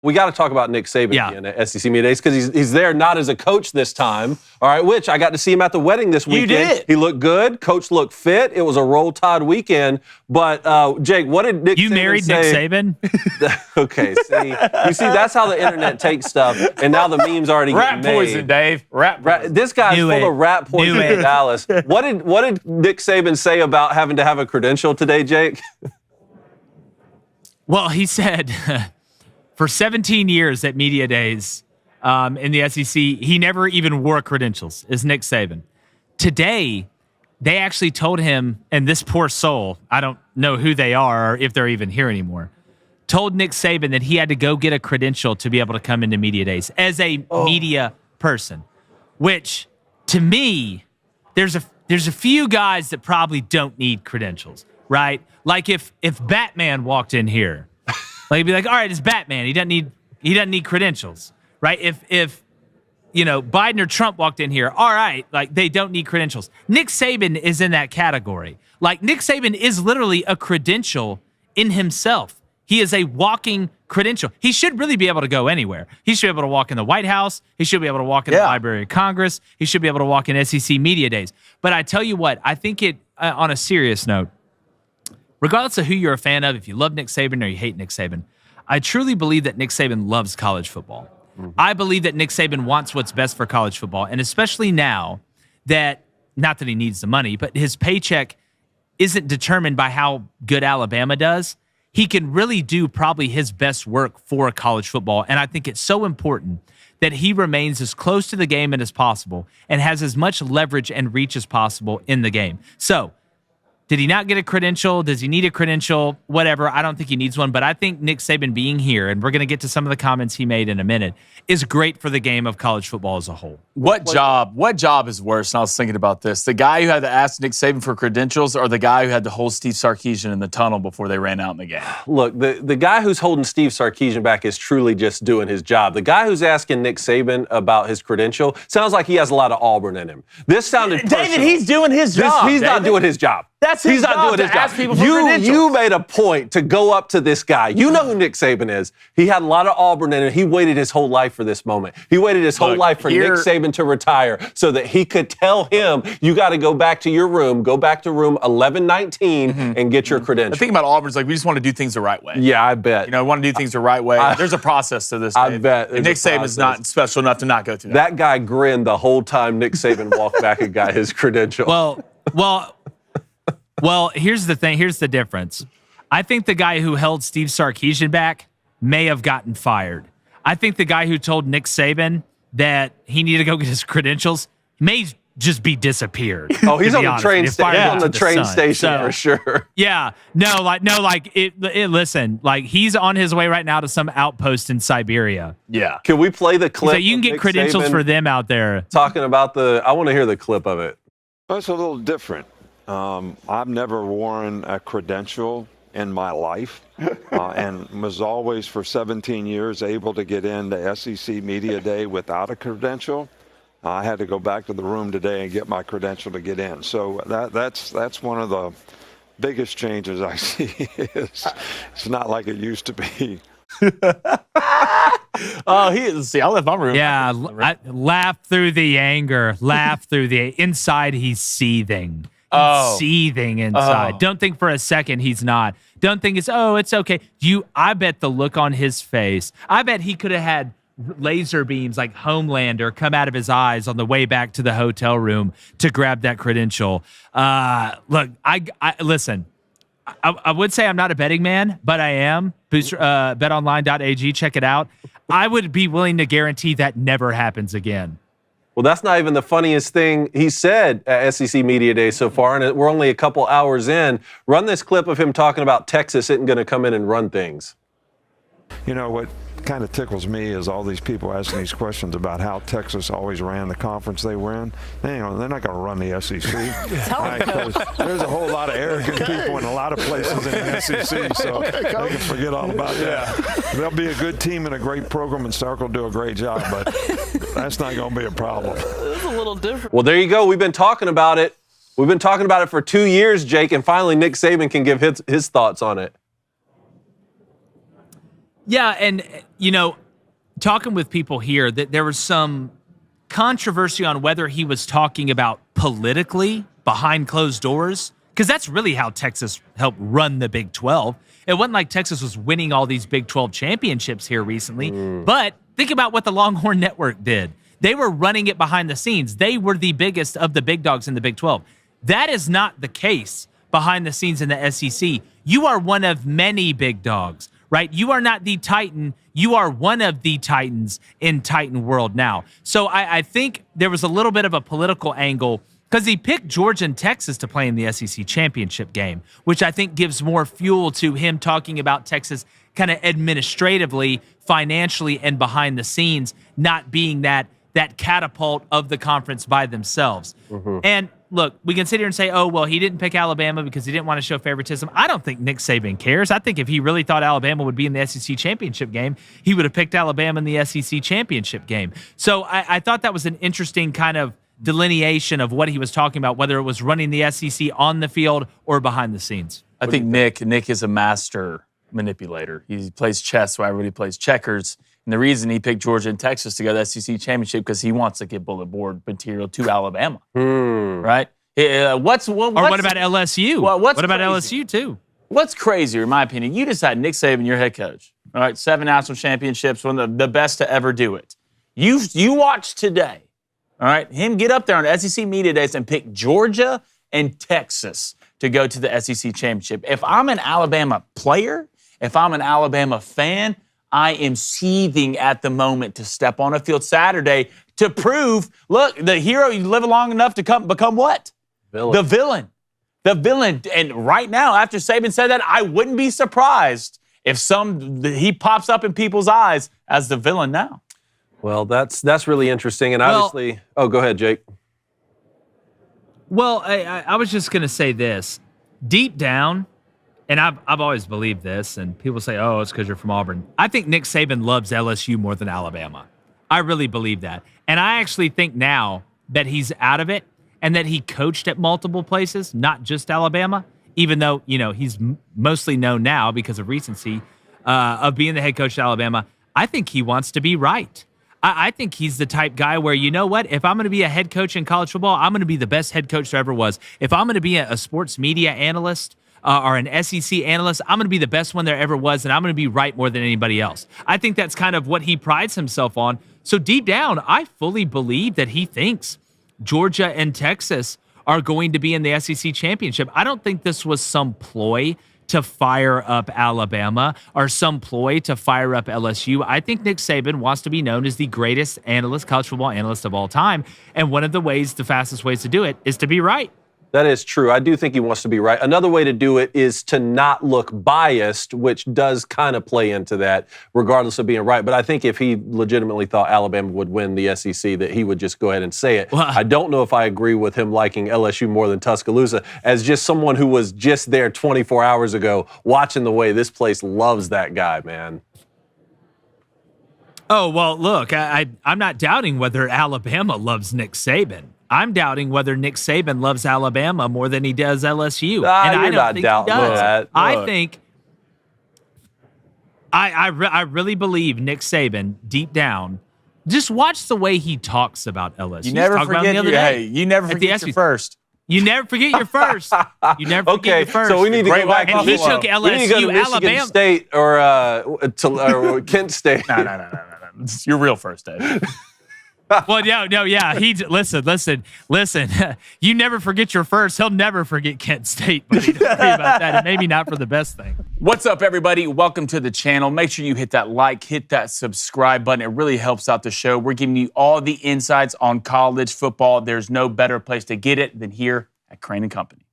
We got to talk about Nick Saban again at SEC Media Days because he's there not as a coach this time. All right, which I got to see him at the wedding this weekend. You did. He looked good. Coach looked fit. It was a Roll Tide weekend. But, Jake, what did Nick Saban say? You married Nick Saban? Okay, you see, that's how the internet takes stuff, and now the meme's already getting made. Rat poison, Dave. Rat poison. This guy's full of rat poison in Dallas. What did Nick Saban say about having to have a credential today, Jake? Well, he said for 17 years at Media Days in the SEC, he never even wore credentials, is Nick Saban. Today, they actually told him, and this poor soul, I don't know who they are or if they're even here anymore, told Nick Saban that he had to go get a credential to be able to come into Media Days as a media person, which to me, there's a few guys that probably don't need credentials, right? Like if Batman walked in here, like he'd be like, all right, it's Batman. He doesn't need credentials, right? If Biden or Trump walked in here, all right, like they don't need credentials. Nick Saban is in that category. Like Nick Saban is literally a credential in himself. He is a walking credential. He should really be able to go anywhere. He should be able to walk in the White House. He should be able to walk in the Library of Congress. He should be able to walk in SEC Media Days. But I tell you what, I think on a serious note, regardless of who you're a fan of, if you love Nick Saban or you hate Nick Saban, I truly believe that Nick Saban loves college football. Mm-hmm. I believe that Nick Saban wants what's best for college football, and especially now that, not that he needs the money, but his paycheck isn't determined by how good Alabama does. He can really do probably his best work for college football, and I think it's so important that he remains as close to the game as possible and has as much leverage and reach as possible in the game. So, did he not get a credential? Does he need a credential? Whatever. I don't think he needs one, but I think Nick Saban being here, and we're going to get to some of the comments he made in a minute, is great for the game of college football as a whole. What job is worse? And I was thinking about this. The guy who had to ask Nick Saban for credentials or the guy who had to hold Steve Sarkisian in the tunnel before they ran out in the game? Look, the guy who's holding Steve Sarkisian back is truly just doing his job. The guy who's asking Nick Saban about his credential sounds like he has a lot of Auburn in him. This sounded personal. David, he's doing his job. He's not doing his job. That's his job to ask people for credentials. You made a point to go up to this guy. You know who Nick Saban is. He had a lot of Auburn in it. He waited his whole life for this moment. He waited his whole life for Nick Saban to retire so that he could tell him, you got to go back to your room, go back to room 1119 and get your credentials. The thing about Auburn's like, we just want to do things the right way. Yeah, I bet. We want to do things the right way. There's a process to this. I bet. And Nick Saban's not special enough to not go through that. That guy grinned the whole time Nick Saban walked back and got his credential. Well, here's the thing. Here's the difference. I think the guy who held Steve Sarkisian back may have gotten fired. I think the guy who told Nick Saban that he needed to go get his credentials may just be disappeared. Oh, he's on the train station. Yeah. On the train station for sure. Yeah. Listen, like he's on his way right now to some outpost in Siberia. Yeah. Can we play the clip? So you can get Nick credentials Saban for them out there. Talking about I want to hear the clip of it. It's a little different. I've never worn a credential in my life and was always for 17 years able to get into SEC Media Day without a credential. I had to go back to the room today and get my credential to get in. So that's one of the biggest changes I see. It's not like it used to be. I left my room. Yeah, laugh through the anger. Laugh through the inside. He's seething. Seething inside. Don't think for a second he's not. Don't think it's okay. I bet the look on his face. I bet he could have had laser beams like Homelander come out of his eyes on the way back to the hotel room to grab that credential. Look, listen. I would say I'm not a betting man, but I am. BetOnline.ag, check it out. I would be willing to guarantee that never happens again. Well, that's not even the funniest thing he said at SEC Media Day so far, and we're only a couple hours in. Run this clip of him talking about Texas isn't going to come in and run things. You know, what kind of tickles me is all these people asking these questions about how Texas always ran the conference they were in. They're not going to run the SEC. There's a whole lot of arrogant people in a lot of places in the SEC, so they can forget all about that. They'll be a good team and a great program, and Stark will do a great job, but that's not going to be a problem. It's a little different. Well, there you go. We've been talking about it. We've been talking about it for 2 years, Jake, and finally Nick Saban can give his thoughts on it. Yeah, and, talking with people here, that there was some controversy on whether he was talking about politically behind closed doors, because that's really how Texas helped run the Big 12. It wasn't like Texas was winning all these Big 12 championships here recently, but think about what the Longhorn Network did. They were running it behind the scenes. They were the biggest of the big dogs in the Big 12. That is not the case behind the scenes in the SEC. You are one of many big dogs, right? You are not the Titan. You are one of the Titans in Titan world now. So I think there was a little bit of a political angle because he picked Georgia and Texas to play in the SEC championship game, which I think gives more fuel to him talking about Texas kind of administratively, financially, and behind the scenes, not being that catapult of the conference by themselves. And look, we can sit here and say, oh, well, he didn't pick Alabama because he didn't want to show favoritism. I don't think Nick Saban cares. I think if he really thought Alabama would be in the SEC championship game, he would have picked Alabama in the SEC championship game. So I thought that was an interesting kind of delineation of what he was talking about, whether it was running the SEC on the field or behind the scenes. I think Nick is a master manipulator. He plays chess while everybody plays checkers. And the reason he picked Georgia and Texas to go to the SEC championship because he wants to get bullet board material to Alabama, right? What about LSU? What about LSU too? What's crazier, in my opinion? You decide Nick Saban, your head coach. All right, 7 national championships, one of the best to ever do it. You watch today. All right, him get up there on SEC Media Days and pick Georgia and Texas to go to the SEC championship. If I'm an Alabama player, if I'm an Alabama fan, I am seething at the moment to step on a field Saturday to prove, look, the hero, you live long enough to become what? The villain. The villain. And right now, after Saban said that, I wouldn't be surprised if he pops up in people's eyes as the villain now. Well, that's really interesting. And obviously, go ahead, Jake. Well, I was just going to say this. Deep down, and I've always believed this, and people say, oh, it's because you're from Auburn. I think Nick Saban loves LSU more than Alabama. I really believe that. And I actually think now that he's out of it and that he coached at multiple places, not just Alabama, even though, he's mostly known now because of recency of being the head coach at Alabama. I think he wants to be right. I think he's the type guy where, you know what, if I'm going to be a head coach in college football, I'm going to be the best head coach there ever was. If I'm going to be a sports media analyst or an SEC analyst, I'm going to be the best one there ever was, and I'm going to be right more than anybody else. I think that's kind of what he prides himself on. So deep down, I fully believe that he thinks Georgia and Texas are going to be in the SEC championship. I don't think this was some ploy to fire up Alabama or some ploy to fire up LSU. I think Nick Saban wants to be known as the greatest college football analyst of all time. And one of the fastest ways to do it is to be right. That is true. I do think he wants to be right. Another way to do it is to not look biased, which does kind of play into that, regardless of being right. But I think if he legitimately thought Alabama would win the SEC, that he would just go ahead and say it. Well, I don't know if I agree with him liking LSU more than Tuscaloosa, as just someone who was just there 24 hours ago, watching the way this place loves that guy, man. Oh, well, look, I'm not doubting whether Alabama loves Nick Saban. I'm doubting whether Nick Saban loves Alabama more than he does LSU. And I don't think he does. That. I think I really believe Nick Saban, deep down, just watch the way he talks about LSU. You never forget your first. You never forget your first. You never forget your first. So we need to go back. And he took LSU, we need to go to Michigan Alabama State or Kent State. No. It's your real first, Dave. Well, yeah. Listen. You never forget your first. He'll never forget Kent State, buddy. Don't worry about that. And maybe not for the best thing. What's up, everybody? Welcome to the channel. Make sure you hit that like, hit that subscribe button. It really helps out the show. We're giving you all the insights on college football. There's no better place to get it than here at Crain & Company.